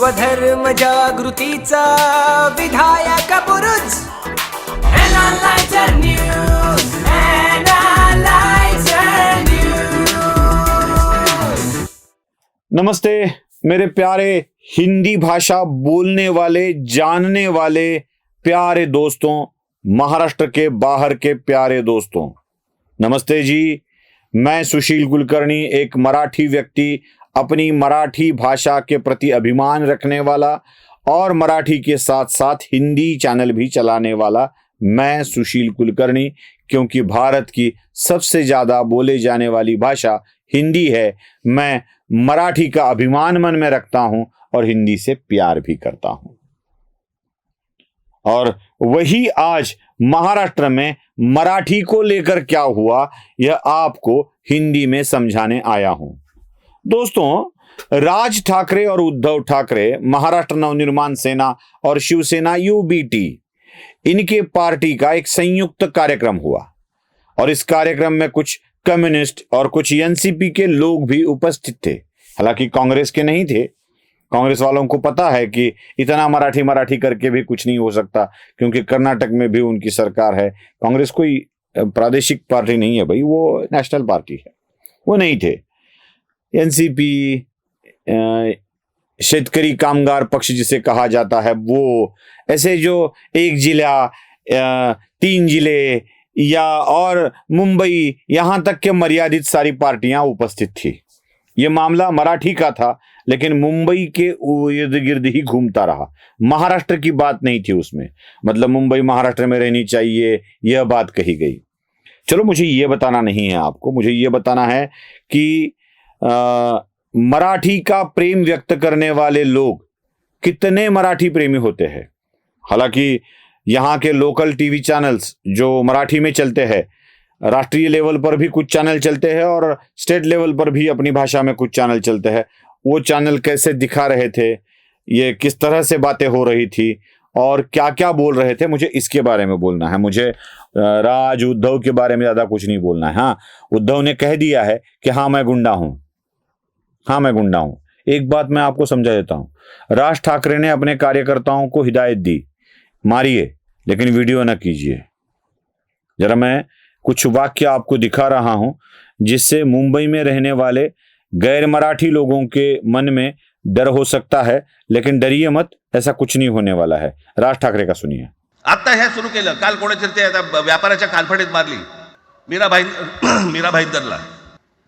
स्वधर्म जागृतीचा विधायक बुरुज Analyzer News, Analyzer News। नमस्ते मेरे प्यारे हिंदी भाषा बोलने वाले जानने वाले प्यारे दोस्तों, महाराष्ट्र के बाहर के प्यारे दोस्तों, नमस्ते जी। मैं सुशील कुलकर्णी, एक मराठी व्यक्ति, अपनी मराठी भाषा के प्रति अभिमान रखने वाला और मराठी के साथ साथ हिंदी चैनल भी चलाने वाला मैं सुशील कुलकर्णी, क्योंकि भारत की सबसे ज़्यादा बोले जाने वाली भाषा हिंदी है। मैं मराठी का अभिमान मन में रखता हूं और हिंदी से प्यार भी करता हूं, और वही आज महाराष्ट्र में मराठी को लेकर क्या हुआ यह आपको हिंदी में समझाने आया हूं। दोस्तों, राज ठाकरे और उद्धव ठाकरे, महाराष्ट्र नवनिर्माण सेना और शिवसेना यूबीटी, इनके पार्टी का एक संयुक्त कार्यक्रम हुआ और इस कार्यक्रम में कुछ कम्युनिस्ट और कुछ एनसीपी के लोग भी उपस्थित थे। हालांकि कांग्रेस के नहीं थे। कांग्रेस वालों को पता है कि इतना मराठी करके भी कुछ नहीं हो सकता, क्योंकि कर्नाटक में भी उनकी सरकार है। कांग्रेस कोई प्रादेशिक पार्टी नहीं है भाई, वो नेशनल पार्टी है। वो नहीं थे। एनसीपी, शेतकरी कामगार पक्ष जिसे कहा जाता है, वो ऐसे जो एक जिला, 3 जिले या और मुंबई, यहां तक के मर्यादित सारी पार्टियां उपस्थित थी। ये मामला मराठी का था, लेकिन मुंबई के इर्द गिर्द ही घूमता रहा। महाराष्ट्र की बात नहीं थी उसमें, मतलब मुंबई महाराष्ट्र में रहनी चाहिए यह बात कही गई। चलो, मुझे ये बताना नहीं है आपको, मुझे ये बताना है कि मराठी का प्रेम व्यक्त करने वाले लोग कितने मराठी प्रेमी होते हैं। हालांकि यहाँ के लोकल टीवी चैनल्स जो मराठी में चलते हैं, राष्ट्रीय लेवल पर भी कुछ चैनल चलते हैं और स्टेट लेवल पर भी अपनी भाषा में कुछ चैनल चलते हैं। वो चैनल कैसे दिखा रहे थे, ये किस तरह से बातें हो रही थी और क्या क्या बोल रहे थे, मुझे इसके बारे में बोलना है। मुझे राज उद्धव के बारे में ज़्यादा कुछ नहीं बोलना है। हाँ, उद्धव ने कह दिया है कि हाँ मैं गुंडा हूँ, हाँ मैं गुंडा हूँ। एक बात मैं आपको समझा देता हूँ। राज ठाकरे ने अपने कार्यकर्ताओं को हिदायत दी, मारिए लेकिन वीडियो न कीजिए। जरा मैं कुछ वाक्य आपको दिखा रहा हूं जिससे मुंबई में रहने वाले गैर मराठी लोगों के मन में डर हो सकता है, लेकिन डरिए मत, ऐसा कुछ नहीं होने वाला है। राज ठाकरे का सुनिए। आता हे सुरू केलं, काल कोणाच्या ते व्यापाऱ्याच्या कानफडीत मारली मीरा भाईंदरला।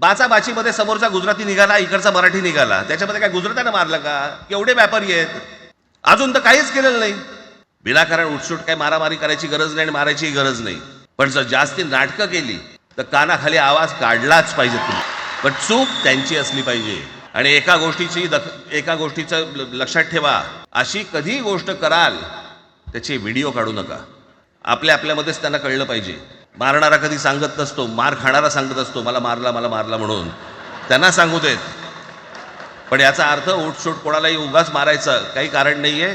बाचाबाचीमध्ये समोरचा गुजराती निघाला, इकडचा मराठी निघाला, त्याच्यामध्ये काय गुजरात्यानं मारलं का? केवढे व्यापारी आहेत, अजून तर काहीच केलेलं नाही। विनाकारण उठसूट काय मारामारी करायची गरज नाही आणि मारायची गरज नाही, पण जर जास्ती नाटकं केली तर कानाखाली आवाज काढलाच पाहिजे तुम्ही, पण चूक त्यांची असली पाहिजे। आणि एका गोष्टीचं लक्षात ठेवा, अशी कधी गोष्ट कराल त्याचे व्हिडिओ काढू नका। आपल्यामध्येच त्यांना कळलं पाहिजे। मारणारा कधी सांगत नसतो, मार खाणारा सांगत असतो मला मारला म्हणून, त्यांना सांगू देत। पण याचा अर्थ उठसूट कोणालाही उगाच मारायचं काही कारण नाहीये।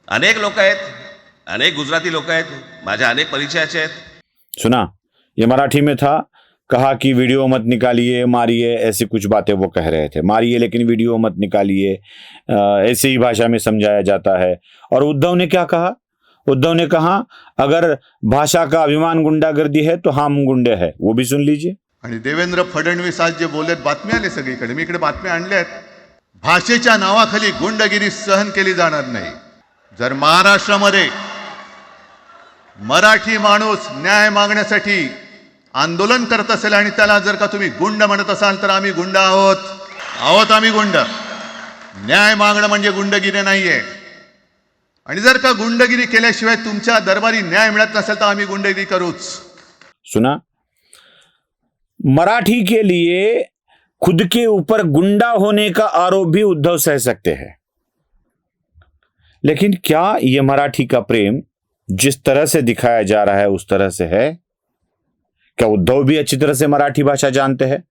अनेक लोक आहेत, अनेक गुजराती लोक आहेत, माझ्या अनेक परिचयाचे आहेत। सुना, ये मराठी में था। कहा कि वीडियो मत निकालिए, मारिए, ऐसी कुछ बातें वो कह रहे थे। मारिए लेकिन वीडियो मत निकालिए, ऐसी ही भाषा में समझाया जाता है। और उद्धव ने क्या कहा? उद्धव ने कहा अगर भाषा का अभिमान गुंडागर्दी है तो हम गुंडे हैं। वो भी सुन लीजिए। आणि देवेंद्र फडणवीस आज जे बोलत, बातम्या आले सगळीकडे, मी इकडे बातम्या आणल्यात। भाषेच्या नावाखाली गुंडगिरी सहन केली जाणार नाही। जर महाराष्ट्रामध्ये मराठी माणूस न्याय मागण्यासाठी आंदोलन करत असेल आणि त्याला जर का तुम्ही गुंड म्हणत असाल तर आम्ही गुंड आहोत आम्ही गुंड। न्याय मागणं म्हणजे गुंडगिरी नाहीये। आणि जर का गुंडगिरी केल्याशिवाय तुमच्या दरबारी न्याय मिळत नसेल तर आम्ही गुंडगिरी करूच। सुना, मराठी के लिए खुद के ऊपर गुंडा होने का आरोप भी उद्धव सह सकते हैं, लेकिन क्या यह मराठी का प्रेम जिस तरह से दिखाया जा रहा है उस तरह से है? क्या उद्धव भी अच्छी तरह से मराठी भाषा जानते हैं?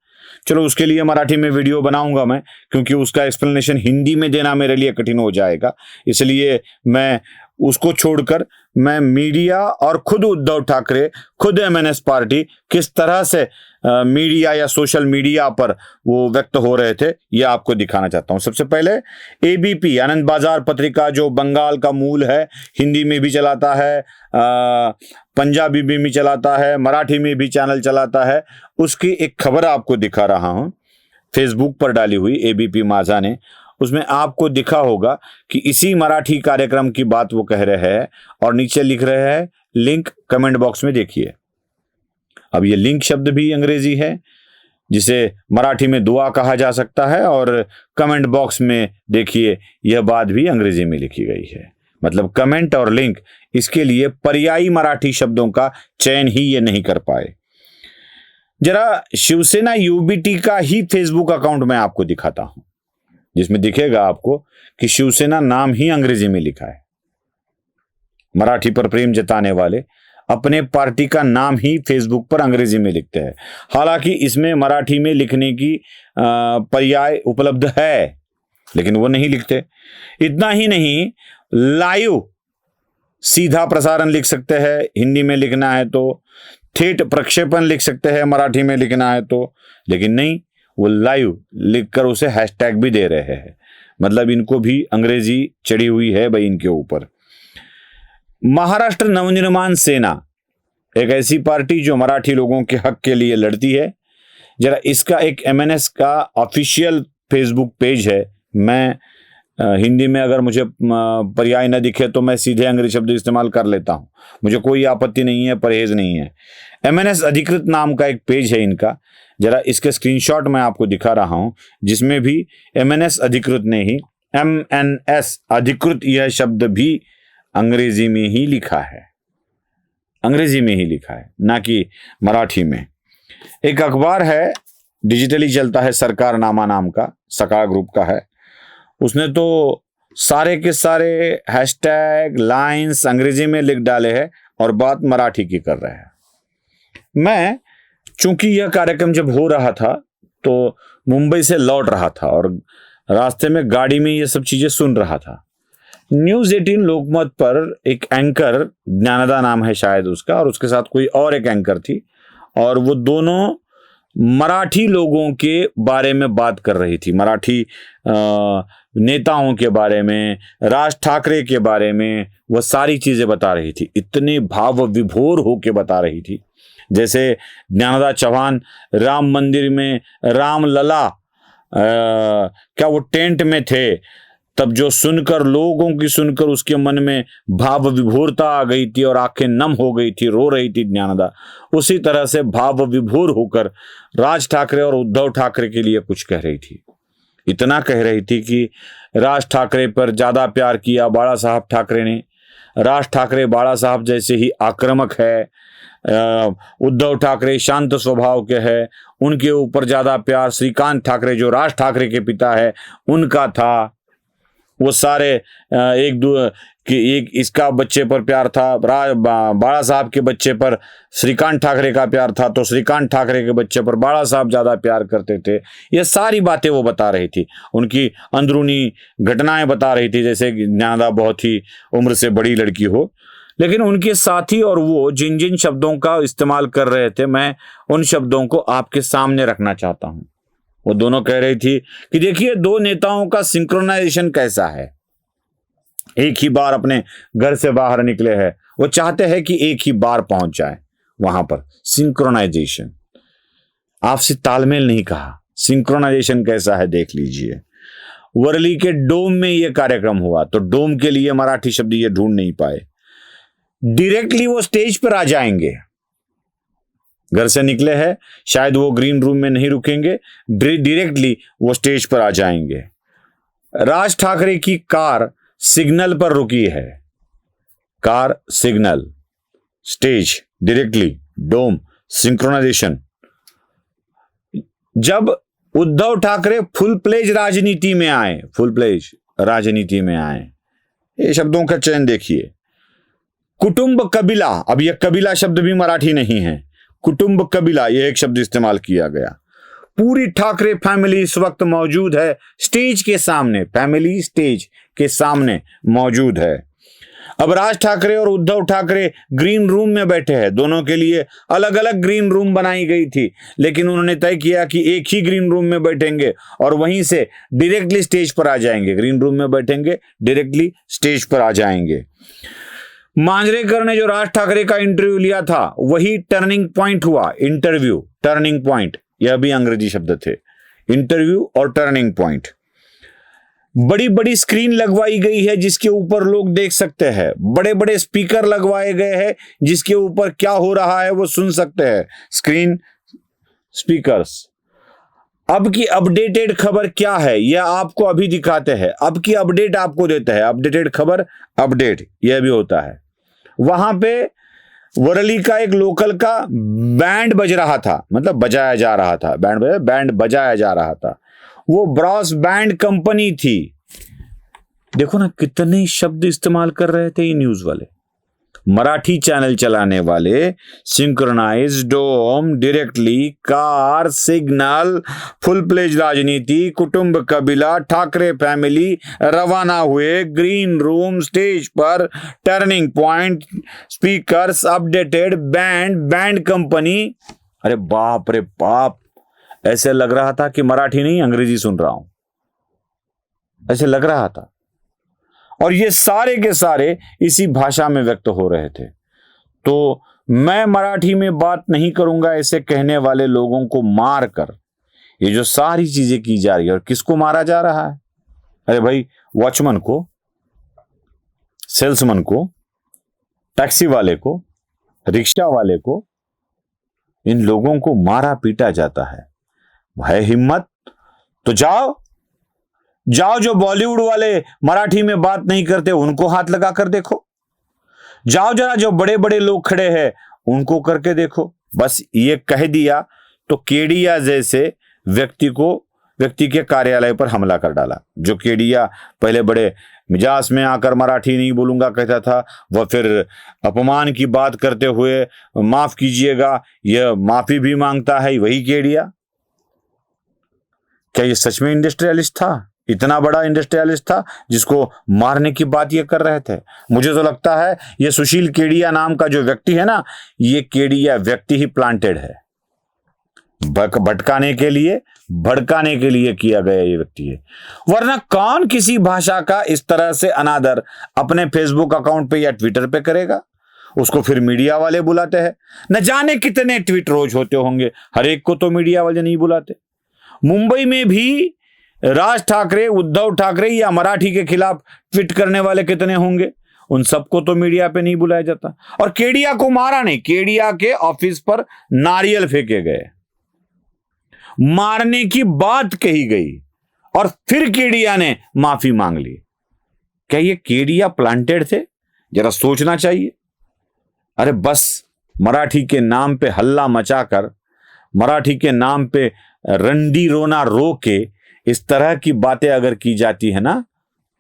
चलो, उसके लिए मराठी में वीडियो बनाऊंगा मैं, क्योंकि उसका एक्सप्लेनेशन हिंदी में देना मेरे लिए कठिन हो जाएगा। इसलिए मैं उसको छोड़कर मैं मीडिया और खुद उद्धव ठाकरे, खुद एमएनएस पार्टी किस तरह से मीडिया या सोशल मीडिया पर वो व्यक्त हो रहे थे, ये आपको दिखाना चाहता हूं। सबसे पहले एबीपी आनंद बाजार पत्रिका जो बंगाल का मूल है, हिंदी में भी चलाता है, पंजाबी में भी चलाता है, मराठी में भी चैनल चलाता है, उसकी एक खबर आपको दिखा रहा हूं, फेसबुक पर डाली हुई एबीपी माझा ने। उसमें आपको दिखा होगा कि इसी मराठी कार्यक्रम की बात वो कह रहे हैं और नीचे लिख रहे हैं लिंक, कमेंट बॉक्स में देखिए। अब ये लिंक शब्द भी अंग्रेजी है, जिसे मराठी में दुआ कहा जा सकता है, और कमेंट बॉक्स में देखिए यह बात भी अंग्रेजी में लिखी गई है। मतलब कमेंट और लिंक, इसके लिए पर्यायी मराठी शब्दों का चयन ही ये नहीं कर पाए। जरा शिवसेना यूबीटी का ही फेसबुक अकाउंट मैं आपको दिखाता हूं, जिसमें दिखेगा आपको कि शिवसेना नाम ही अंग्रेजी में लिखा है। मराठी पर प्रेम जताने वाले अपने पार्टी का नाम ही फेसबुक पर अंग्रेजी में लिखते हैं, हालांकि इसमें मराठी में लिखने की पर्याय उपलब्ध है, लेकिन वो नहीं लिखते। इतना ही नहीं, लाइव सीधा प्रसारण लिख सकते हैं हिंदी में लिखना है तो, थेट प्रक्षेपण लिख सकते हैं मराठी में लिखना है तो, लेकिन नहीं, वो लाइव लिखकर उसे हैशटैग भी दे रहे हैं। मतलब इनको भी अंग्रेजी चढ़ी हुई है भाई इनके ऊपर। महाराष्ट्र नवनिर्माण सेना एक ऐसी पार्टी जो मराठी लोगों के हक के लिए लड़ती है। जरा इसका एक एमएनएस का ऑफिशियल फेसबुक पेज है। मैं हिंदी में अगर मुझे पर्याय न दिखे तो मैं सीधे अंग्रेजी शब्द इस्तेमाल कर लेता हूं, मुझे कोई आपत्ति नहीं है, परहेज नहीं है। एमएनएस अधिकृत नाम का एक पेज है इनका। जरा इसके स्क्रीनशॉट मैं आपको दिखा रहा हूं, जिसमें भी एमएनएस अधिकृत ने ही एमएनएस अधिकृत यह शब्द भी अंग्रेजी में ही लिखा है, अंग्रेजी में ही लिखा है, ना कि मराठी में। एक अखबार है, डिजिटली चलता है, सरकार नामा नाम का, सकाळ ग्रुप का है। उसने तो सारे के सारे हैशटैग लाइंस अंग्रेजी में लिख डाले हैं और बात मराठी की कर रहे हैं। मैं चूंकि यह कार्यक्रम जब हो रहा था तो मुंबई से लौट रहा था और रास्ते में गाड़ी में ये सब चीजें सुन रहा था। न्यूज 18 लोकमत पर एक एंकर, ज्ञानदा नाम है शायद उसका, और उसके साथ कोई और एक एंकर थी, और वो दोनों मराठी लोगों के बारे में बात कर रही थी, मराठी नेताओं के बारे में, राज ठाकरे के बारे में, वह सारी चीजें बता रही थी। इतने भाव विभोर होके बता रही थी, जैसे ज्ञानदा चौहान राम मंदिर में राम लला क्या वो टेंट में थे, तब जो सुनकर, लोगों की सुनकर उसके मन में भाव विभोरता आ गई थी और आंखें नम हो गई थी, रो रही थी ज्ञानदा। उसी तरह से भाव विभोर होकर राज ठाकरे और उद्धव ठाकरे के लिए कुछ कह रही थी। इतना कह रही थी कि राज ठाकरे पर ज्यादा प्यार किया बाला साहब ठाकरे ने, राज ठाकरे बाला साहब जैसे ही आक्रामक है, उद्धव ठाकरे शांत स्वभाव के हैं, उनके ऊपर ज्यादा प्यार श्रीकांत ठाकरे जो राज ठाकरे के पिता है उनका था। वो सारे एक इसका बच्चे पर प्यार था, बाला साहब के बच्चे पर श्रीकांत ठाकरे का प्यार था, तो श्रीकांत ठाकरे के बच्चे पर बाला साहब ज्यादा प्यार करते थे। ये सारी बातें वो बता रही थी, उनकी अंदरूनी घटनाएं बता रही थी, जैसे ज्ञानदा बहुत ही उम्र से बड़ी लड़की हो। लेकिन उनके साथी और वो जिन जिन शब्दों का इस्तेमाल कर रहे थे, मैं उन शब्दों को आपके सामने रखना चाहता हूं। वो दोनों कह रही थी कि देखिए दो नेताओं का सिंक्रोनाइजेशन कैसा है, एक ही बार अपने घर से बाहर निकले हैं, वो चाहते हैं कि एक ही बार पहुंच जाए वहां पर। सिंक्रोनाइजेशन, आपसे तालमेल नहीं कहा, सिंक्रोनाइजेशन कैसा है देख लीजिए। वर्ली के डोम में यह कार्यक्रम हुआ, तो डोम के लिए मराठी शब्द ये ढूंढ नहीं पाए, डायरेक्टली वो स्टेज पर आ जाएंगे। घर से निकले हैं, शायद वो ग्रीन रूम में नहीं रुकेंगे, डायरेक्टली वो स्टेज पर आ जाएंगे। राज ठाकरे की कार सिग्नल पर रुकी है, कार सिग्नल, स्टेज डायरेक्टली, डोम, सिंक्रोनाइजेशन। जब उद्धव ठाकरे फुल प्लेज राजनीति में आए, फुल प्लेज राजनीति में आए, ये शब्दों का चयन देखिए। कुटुंब कबीला, अब यह कबीला शब्द भी मराठी नहीं है, कुटुंब कबीला यह एक शब्द इस्तेमाल किया गया। पूरी ठाकरे फैमिली इस वक्त मौजूद है स्टेज के सामने, फैमिली स्टेज के सामने मौजूद है। अब राज ठाकरे और उद्धव ठाकरे ग्रीन रूम में बैठे हैं, दोनों के लिए अलग अलग ग्रीन रूम बनाई गई थी, लेकिन उन्होंने तय किया कि एक ही ग्रीन रूम में बैठेंगे और वहीं से डायरेक्टली स्टेज पर आ जाएंगे। ग्रीन रूम में बैठेंगे, डायरेक्टली स्टेज पर आ जाएंगे। मांजरेकर ने जो राज ठाकरे का इंटरव्यू लिया था वही टर्निंग पॉइंट हुआ। इंटरव्यू, टर्निंग पॉइंट, यह भी अंग्रेजी शब्द थे, इंटरव्यू और टर्निंग पॉइंट। बड़ी बड़ी स्क्रीन लगवाई गई है जिसके ऊपर लोग देख सकते हैं, बड़े बड़े स्पीकर लगवाए गए हैं जिसके ऊपर क्या हो रहा है वो सुन सकते हैं। Screen, speakers. अब की अपडेटेड खबर क्या है यह आपको अभी दिखाते हैं। अब की अपडेट आपको देता है, अपडेटेड खबर, अपडेट यह भी होता है। वहां पे वरली का एक लोकल का बैंड बज रहा था, मतलब बजाया जा रहा था, बैंड बजाया जा रहा था। वो ब्रॉस बैंड कंपनी थी। देखो ना कितने शब्द इस्तेमाल कर रहे थे ये न्यूज वाले। मराठी चैनल चलाने वाले synchronized, dome, directly, car, signal, full प्लेज राजनीति, कुटुंब कबीला, ठाकरे फैमिली रवाना हुए ग्रीन रूम, स्टेज पर turning point, speakers, updated, band company. अरे बाप रे बाप, ऐसे लग रहा था कि मराठी नहीं अंग्रेजी सुन रहा हूं, ऐसे लग रहा था। और ये सारे के सारे इसी भाषा में व्यक्त हो रहे थे। तो मैं मराठी में बात नहीं करूंगा ऐसे कहने वाले लोगों को मार कर ये जो सारी चीजें की जा रही है। और किसको मारा जा रहा है? अरे भाई, वॉचमैन को, सेल्समैन को, टैक्सी वाले को, रिक्शा वाले को, इन लोगों को मारा पीटा जाता है। है हिम्मत तो जाओ जो बॉलीवुड वाले मराठी में बात नहीं करते उनको हाथ लगा कर देखो। जाओ जरा जो बड़े बड़े लोग खड़े हैं उनको करके देखो। बस ये कह दिया तो केडिया जैसे व्यक्ति के कार्यालय पर हमला कर डाला। जो केडिया पहले बड़े मिजाज में आकर मराठी नहीं बोलूंगा कहता था, वह फिर अपमान की बात करते हुए माफ कीजिएगा यह माफी भी मांगता है। वही केडिया। क्या ये सच में इंडस्ट्रियलिस्ट था? इतना बड़ा इंडस्ट्रियलिस्ट था जिसको मारने की बात ये कर रहे थे? मुझे तो लगता है ये सुशील केडिया नाम का जो व्यक्ति है ना, ये केडिया व्यक्ति ही प्लांटेड है। भटकाने के लिए, भड़काने के लिए किया गया ये व्यक्ति है। वरना कौन किसी भाषा का इस तरह से अनादर अपने फेसबुक अकाउंट पे या ट्विटर पे करेगा? उसको फिर मीडिया वाले बुलाते हैं। न जाने कितने ट्वीट रोज होते होंगे, हर एक को तो मीडिया वाले नहीं बुलाते। मुंबई में भी राज ठाकरे, उद्धव ठाकरे या मराठी के खिलाफ ट्वीट करने वाले कितने होंगे, उन सबको तो मीडिया पे नहीं बुलाया जाता। और केडिया को मारा नहीं, केडिया के ऑफिस पर नारियल फेंके गए, मारने की बात कही गई और फिर केडिया ने माफी मांग ली। क्या ये केडिया प्लांटेड थे? जरा सोचना चाहिए। अरे बस मराठी के नाम पे हल्ला मचाकर, मराठी के नाम पे रंडी रोना रो के इस तरह की बातें अगर की जाती है ना,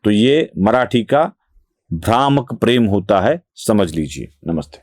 तो ये मराठी का भ्रामक प्रेम होता है, समझ लीजिए। नमस्ते।